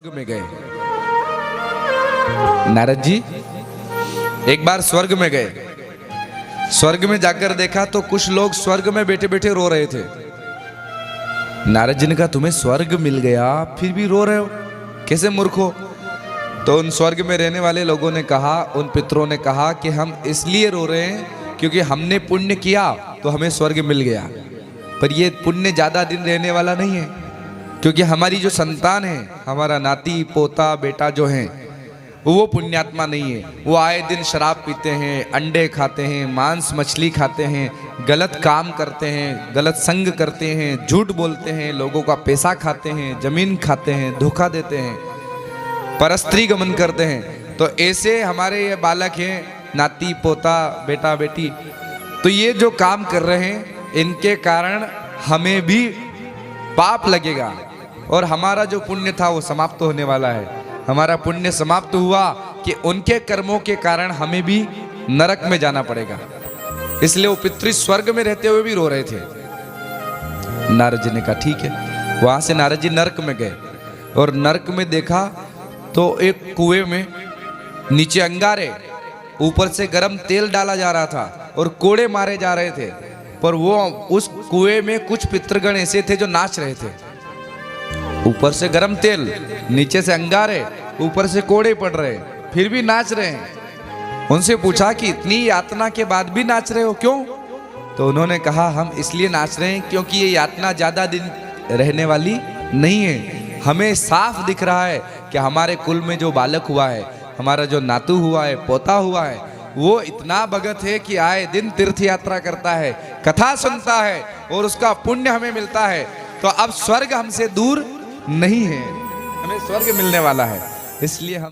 स्वर्ग में गए। नारद जी एक बार स्वर्ग में गए। स्वर्ग में जाकर देखा तो कुछ लोग स्वर्ग में बैठे बैठे रो रहे थे। नारद जी ने कहा, तुम्हें स्वर्ग मिल गया फिर भी रो रहे हो, कैसे मूर्ख हो? तो उन स्वर्ग में रहने वाले लोगों ने कहा, उन पितरों ने कहा कि हम इसलिए रो रहे हैं क्योंकि हमने पुण्य किया तो हमें स्वर्ग मिल गया, पर ये पुण्य ज्यादा दिन रहने वाला नहीं है, क्योंकि हमारी जो संतान है, हमारा नाती पोता बेटा जो है, वो पुण्यात्मा नहीं है। वो आए दिन शराब पीते हैं, अंडे खाते हैं, मांस मछली खाते हैं, गलत काम करते हैं, गलत संग करते हैं, झूठ बोलते हैं, लोगों का पैसा खाते हैं, जमीन खाते हैं, धोखा देते हैं, परस्त्री गमन करते हैं। तो ऐसे हमारे ये बालक हैं, नाती पोता बेटा बेटी, तो ये जो काम कर रहे हैं इनके कारण हमें भी पाप लगेगा और हमारा जो पुण्य था वो समाप्त होने वाला है। हमारा पुण्य समाप्त हुआ कि उनके कर्मों के कारण हमें भी नरक में जाना पड़ेगा। इसलिए वो पितृ स्वर्ग में रहते हुए भी रो रहे थे। नारद जी ने कहा ठीक है। वहां से नारद जी नरक में गए और नरक में देखा तो एक कुएं में नीचे अंगारे, ऊपर से गर्म तेल डाला जा रहा था और कोड़े मारे जा रहे थे, पर वो उस कुएं में कुछ पितृगण ऐसे थे जो नाच रहे थे। ऊपर से गर्म तेल, नीचे से अंगारे, ऊपर से कोड़े पड़ रहे, फिर भी नाच रहे हैं। उनसे पूछा कि इतनी यातना के बाद भी नाच रहे हो क्यों? तो उन्होंने कहा, हम इसलिए नाच रहे हैं क्योंकि ये यातना ज्यादा दिन रहने वाली नहीं है। हमें साफ दिख रहा है कि हमारे कुल में जो बालक हुआ है, हमारा जो नातू हुआ है, पोता हुआ है, वो इतना भगत है कि आए दिन तीर्थ यात्रा करता है, कथा सुनता है और उसका पुण्य हमें मिलता है। तो अब स्वर्ग हमसे दूर नहीं है, हमें स्वर्ग मिलने वाला है, इसलिए हम